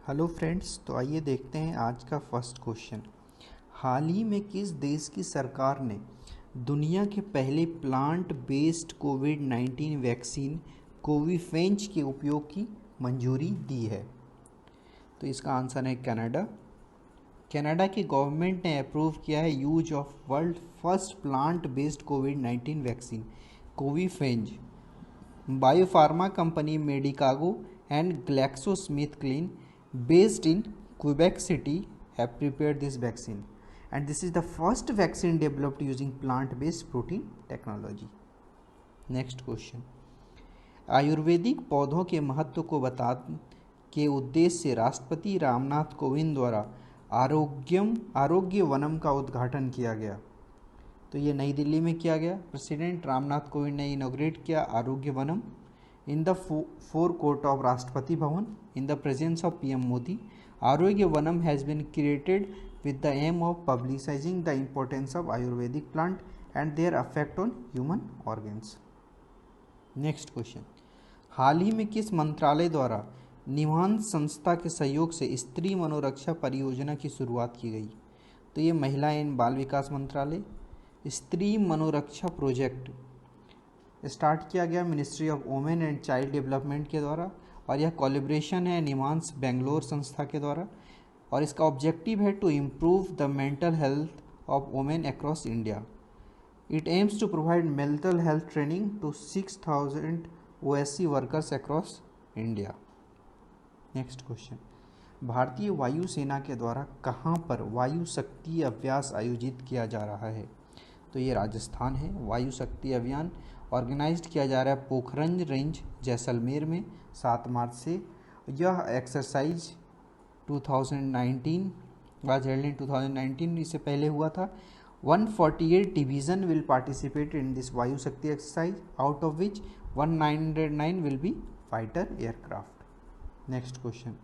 Hello friends, तो आइए देखते हैं आज का फर्स्ट क्वेश्चन। हाल ही में किस देश की सरकार ने दुनिया के पहले प्लांट बेस्ड कोविड-19 वैक्सीन कोविफेंच के उपयोग की मंजूरी दी है? तो इसका आंसर है कनाडा। कनाडा की गवर्नमेंट ने अप्रूव किया है use of world first plant based कोविड-19 vaccine Covifenz. Biopharma company Medicago and GlaxoSmithKline, based in Quebec City, have prepared this vaccine, and this is the first vaccine developed using plant-based protein technology. Next question. Ayurvedic पौधों के महत्व को बता के उद्देश्य से राष्ट्रपति रामनाथ कोविंद द्वारा आरोग्य वनम का उद्घाटन किया गया। तो ये नई दिल्ली में किया गया। प्रेसिडेंट रामनाथ कोविंद ने इनॉग्रेट किया आरोग्य वनम in the forecourt of Rashtrapati Bhavan in the presence of PM Modi. Arogya Vanam has been created with the aim of publicizing the importance of Ayurvedic plant and their effect on human organs. Next question. हाल ही में किस मंत्रालय द्वारा निवांस संस्था के सहयोग से स्त्री मनोरक्षा परियोजना की शुरुआत की गई? तो ये महिला एवं बाल विकास मंत्रालय स्त्री मनोरक्षा प्रोजेक्ट स्टार्ट किया गया ministry of women and child development के द्वारा, और यह कोलैबोरेशन है निमांस बेंगलोर संस्था के द्वारा, और इसका ऑब्जेक्टिव है to improve the mental health of women across India. It aims to provide mental health training to 6000 OSC workers across India. Next question. भारतीय वायुसेना के द्वारा कहाँ पर वायु शक्ति अभ्यास आयोजित किया जा रहा है? तो ये राजस्थान है। वायु शक्ति अभियान ऑर्गेनाइज्ड किया जा रहा है पोखरंज रेंज जैसलमेर में 7 मार्च से। यह एक्सरसाइज 2019 वाज हेल्ड इन 2019, इससे पहले हुआ था। 148 division will participate in this Vayu Shakti exercise, out of which 1909 will be fighter aircraft. Next question.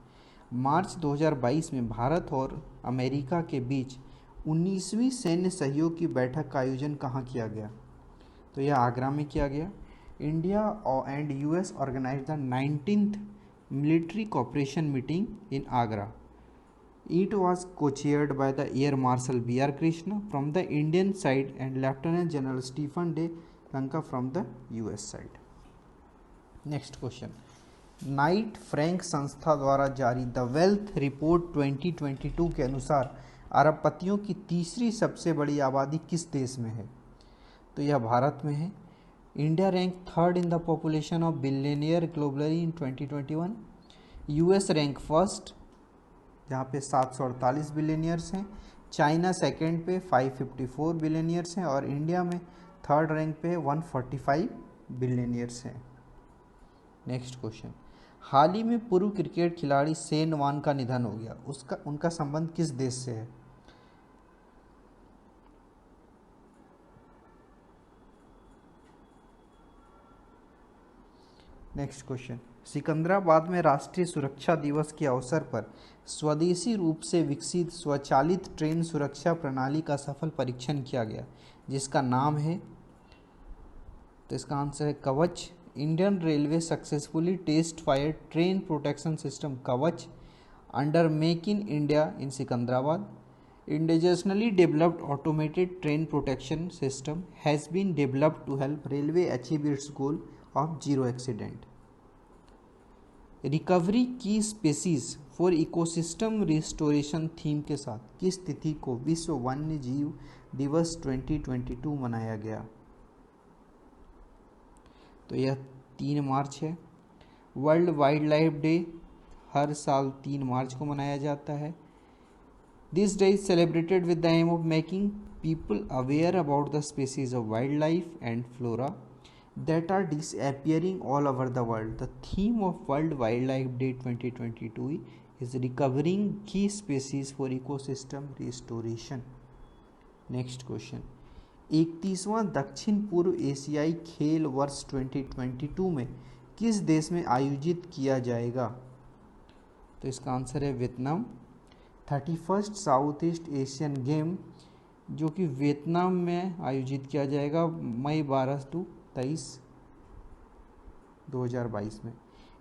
मार्च 2022 में भारत और अमेरिका के बीच 19वीं सैन्य सहयोग की बैठक का आयोजन कहाँ किया गया? तो यह आगरा में किया गया। India and US organise the 19th military cooperation meeting in Agra. It was co-chaired by the Air Marshal B.R. Krishna from the Indian side and Lieutenant General Stephen De Lanka from the US side. Next question. Knight Frank संस्था द्वारा जारी the wealth report 2022 के अनुसार अरबपतियों की तीसरी सबसे बड़ी आबादी किस देश में है? तो यह भारत में है। India rank third in the population of billionaire globally in 2021। US rank first जहाँ पे 748 बिलियनियर्स हैं। चाइना सेकंड पे 554 बिलियनियर्स हैं, और इंडिया में थर्ड रैंक पे 145 बिलियनियर्स हैं। Next question. हाल ही में पूर्व क्रिकेट खिलाड़ी शेन वॉर्न का निधन हो गया, उनका संबंध किस देश से है? Next question. सिकंदराबाद में राष्ट्रीय सुरक्षा दिवस के अवसर पर स्वदेशी रूप से विकसित स्वचालित ट्रेन सुरक्षा प्रणाली का सफल परीक्षण किया गया, जिसका नाम है, तो इसका आंसर है Kavach. Indian railway successfully test fire train protection system Kavach under make in India in Secunderabad. Indigenously developed automated train protection system has been developed to help railway achieve its goal of zero accident. Recovery की species for ecosystem restoration theme के साथ किस तिथि को विश्व वन्य जीव दिवस 2022 मनाया गया? तो यह 3 मार्च है। वर्ल्ड वाइल्ड लाइफ डे हर साल 3 मार्च को मनाया जाता है। This day is celebrated with the aim of making people aware about the species of wild life and flora that are disappearing all over the world. The theme of World Wildlife Day 2022 is recovering key species for ecosystem restoration. Next question. 31वां दक्षिण पूर्व एशियाई खेल वर्ष 2022 में किस देश में आयोजित किया जाएगा? तो इसका आंसर है Vietnam. 31st south east Asian game जो कि वियतनाम में आयोजित किया जाएगा मई 12 to 23 2022 में।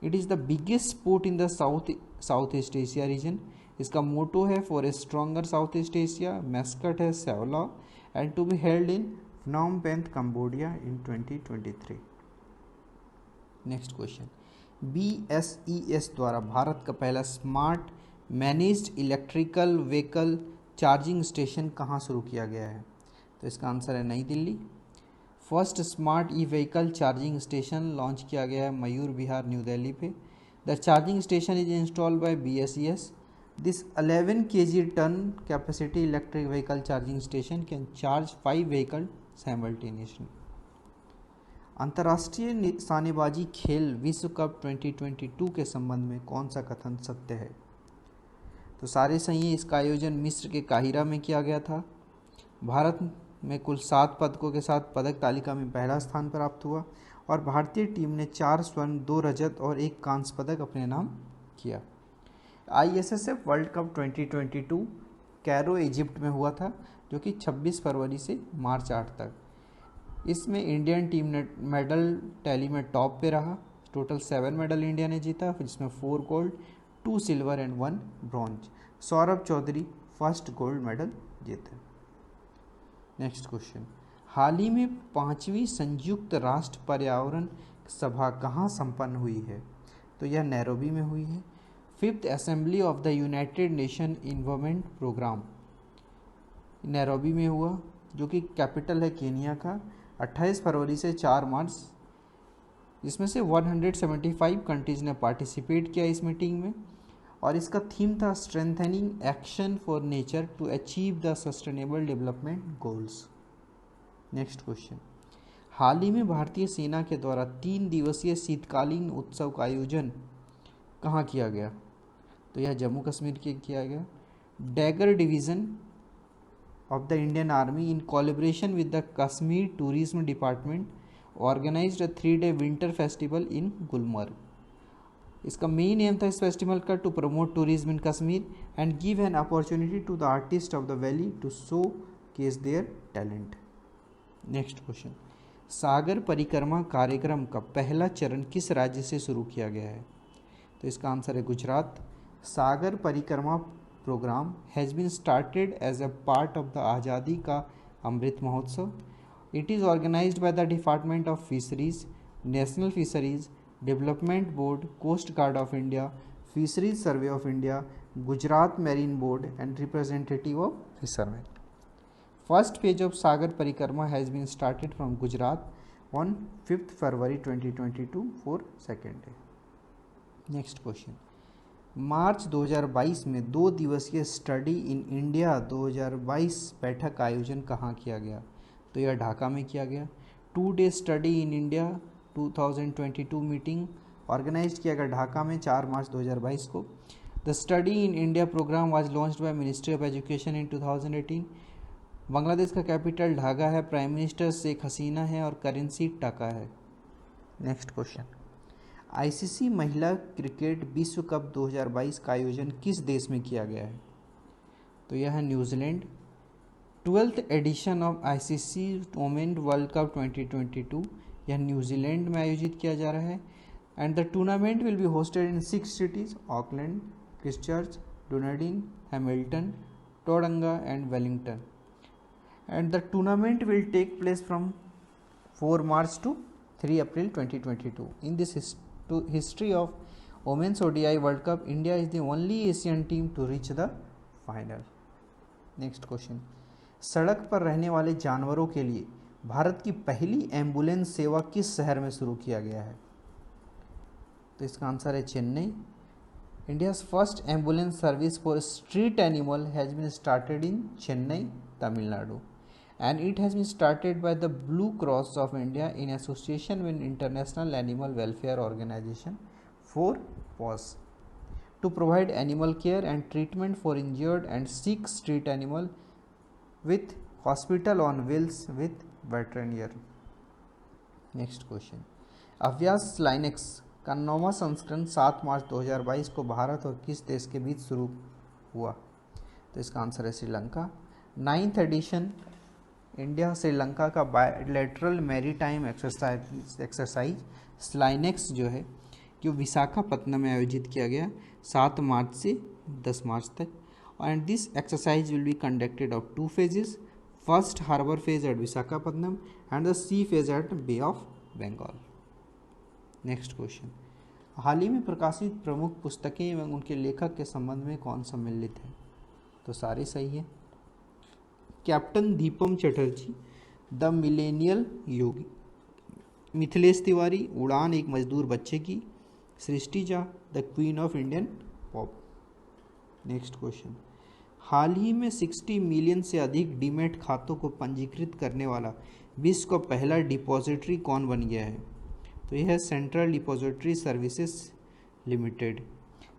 It is the biggest sport in the south south east Asia region. इसका मोटो है for a stronger south east Asia. Mascot है Sevla and to be held in Phnom Penh Cambodia in 2023। Next question, BSES द्वारा भारत का पहला smart managed electrical vehicle charging station कहाँ शुरू किया गया है? तो इसका आंसर है Nai Delhi. First smart e vehicle charging station launch किया गया है मयूर विहार न्यू दिल्ली पे। The charging station is installed by BSES। This 11 kg ton capacity electric vehicle charging station can charge 5 vehicle simultaneously. अंतर्राष्ट्रीय सानेबाजी खेल विश्व कप 2022 के संबंध में कौन सा कथन सत्य है? तो सारे सही हैं। इसका आयोजन मिस्र के काहिरा में किया गया था। भारत में कुल 7 पदकों के साथ पदक तालिका में पहला स्थान प्राप्त हुआ और भारतीय टीम ने 4 स्वर्ण, 2 रजत और 1 कांस्य पदक अपने नाम किया। ISSF World cup 2022 Cairo Egypt में हुआ था, जो कि 26 फरवरी से मार्च 8 तक। इसमें इंडियन टीम ने मेडल टैली में टॉप पे रहा। टोटल 7 मेडल इंडिया ने जीता, जिसमें 4 gold, 2 silver and 1 bronze. Saurabh Chaudhary first gold medal जीते। नेक्स्ट क्वेश्चन, हाल ही में 5वीं संयुक्त राष्ट्र पर्यावरण सभा कहाँ संपन्न हुई है? तो यह नैरोबी में हुई है। 5th assembly of the United Nation environment programme Nairobi में हुआ, जो कि कैपिटल है केनिया का। 28 फरवरी से 4 मार्च, जिसमें से 175 कंट्रीज ने पार्टिसिपेट किया इस मीटिंग में और इसका थीम था strengthening action for nature to achieve the sustainable development goals. Next question, हाल ही में भारतीय सेना के द्वारा 3 दिवसीय शीतकालीन उत्सव का आयोजन कहाँ किया गया? तो यह जम्मू कश्मीर के किया गया। Dagger division of the Indian army in collaboration with the Kashmir tourism department organised a 3-day winter festival in Gulmarg. इसका मेन एम था इस फेस्टिवल का to promote tourism in Kashmir and give an opportunity to the artist of the valley to showcase their talent. Next question, Sagar Parikrama कार्यक्रम का पहला चरण किस राज्य से शुरू किया गया है? तो इसका आंसर है Gujarat. Sagar Parikrama programme has been started as a part of the Azadi ka Amrit Mahotsav. It is organised by the department of fisheries, national fisheries development board, coast guard of India, fisheries survey of India, Gujarat marine board and representative of fisherman. First phase of Sagar Parikrama has been started from Gujarat on 5th February 2022 for second day. Next question, मार्च 2022 में 2 दिवसीय study in India 2022 बैठक का आयोजन कहाँ किया गया? तो यह ढाका में किया गया। 2 day study in India 2022 meeting organise किया गया ढाका में 4 मार्च 2022 को। The study in India programme was launched by ministry of education in 2018। Bangladesh का कैपिटल ढाका है, प्राइम मिनिस्टर शेख हसीना है और करेंसी टका है। नेक्स्ट क्वेश्चन, ICC महिला क्रिकेट विश्व कप 2022 का आयोजन किस देश में किया गया है? तो यह है New Zealand. 12th edition of ICC women world cup 2022 यह न्यूजीलैंड में आयोजित किया जा रहा है and the tournament will be hosted in 6 cities: Auckland, Christchurch, Dunedin, Hamilton, Tauranga and Wellington. And the tournament will take place from 4 March to 3 April 2022। In this history of Women's ODI World Cup, India is the only Asian team to reach the final. Next question, सड़क पर रहने वाले जानवरों के लिए भारत की पहली ambulance सेवा किस शहर में शुरू किया गया है? तो इसका आंसर है Chennai. India's first ambulance service for street animal has been started in Chennai, Tamil Nadu, and it has been started by the Blue Cross of India in association with International Animal Welfare Organization for PAWS to provide animal care and treatment for injured and sick street animal with hospital on wheels with veterinarian. Next question, अभ्यास Linux का 9वां संस्करण 7 मार्च 2022 को भारत और किस देश के बीच शुरू हुआ? तो इसका आंसर है Sri Lanka. 9th addition India Sri Lanka का बायलैटरल मैरीटाइम एक्सरसाइज स्लाइनेक्स जो है जो विशाखापत्तनम में आयोजित किया गया 7 मार्च से 10 मार्च तक। And this exercise will be conducted of 2 phases, first harbour phase at Visakhapatnam and the sea phase at bay of Bengal. Next question, हाल ही में प्रकाशित प्रमुख पुस्तकें एवं उनके लेखक के संबंध में कौन सम्मिलित है? तो सारे सही है। Captain Deepam Chatterjee, the millennial yogi, Mithilesh Tiwari, Udaan एक मजदूर बच्चे की, Srishti Jha, the queen of Indian pop. Next question, हाल ही में 60 मिलियन से अधिक डीमैट खातों को पंजीकृत करने वाला विश्व का पहला डिपॉजिटरी कौन बन गया है? तो यह है central depository services limited.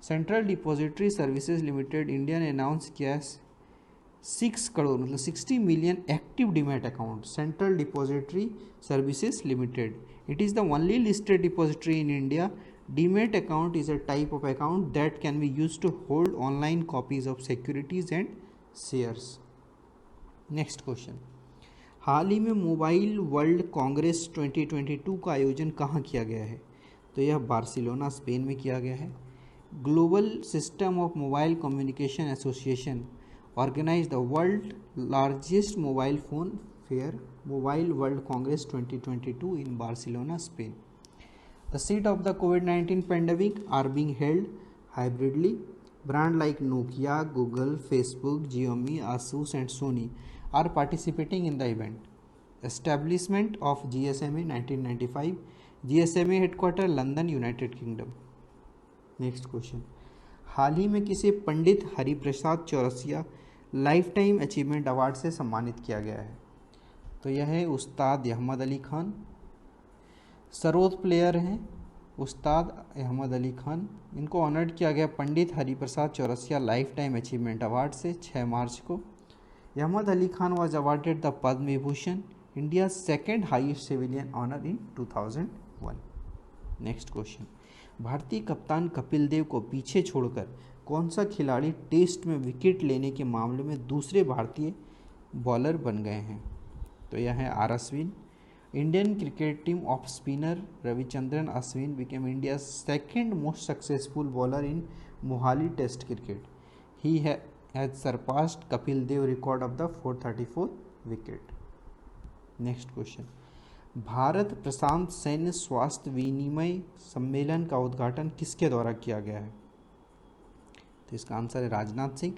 Central depository services limited India ने अनाउंस किया है 6 करोड़ मतलब 60 million active demat account. Central depository services limited, it is the only listed depository in India. Demat account is a type of account that can be used to hold online copies of securities and shares. Next question, हाल ही में mobile world congress 2022 का आयोजन कहाँ किया गया है? तो यह बार्सिलोना स्पेन में किया गया है। Global system of mobile communication association organise the world largest mobile phone fair mobile world congress 2022 in Barcelona, Spain. The seat of the COVID-19 pandemic are being held hybridly. Brands like Nokia, Google, Facebook, Xiaomi, Asus and Sony are participating in the event. Establishment of GSMA 1995. GSMA headquarter London, United Kingdom. Next question. हाल ही में किसे Pandit Hariprasad Chaurasia lifetime achievement award से सम्मानित किया गया है? तो यह है उस्ताद अहमद अली खान। सरोद प्लेयर हैं उस्ताद अहमद अली खान, इनको ऑनर्ड किया गया Pandit Hariprasad Chaurasia lifetime achievement award से 6 मार्च को। Ahmad Ali Khan was awarded the Padma Vibhushan, India second highest civilian honour in 2001। Next question, भारतीय कप्तान कपिल देव को पीछे छोड़कर कौन सा खिलाड़ी टेस्ट में विकेट लेने के मामले में दूसरे भारतीय बॉलर बन गए हैं? तो यह है R Ashwin. Indian cricket team off spinner Ravichandran Ashwin became India's second most successful bowler in Mohali Test cricket. He has surpassed Kapil Dev record of the 434 wicket. Next question. Bharat प्रशांत सैन्य स्वास्थ्य विनिमय सम्मेलन का उद्घाटन किसके द्वारा किया गया है? तो इसका आंसर है Rajnath Singh.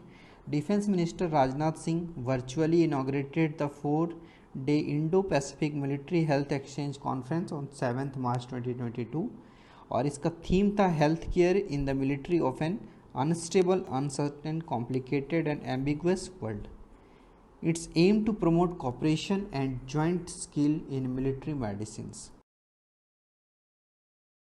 Defence minister Rajnath Singh virtually inaugurated the 4-day Indo-Pacific military health exchange conference on 7 मार्च 2022 और इसका थीम था health care in the military of N unstable, uncertain, complicated and ambiguous world. It's aimed to promote cooperation and joint skill in military medicines.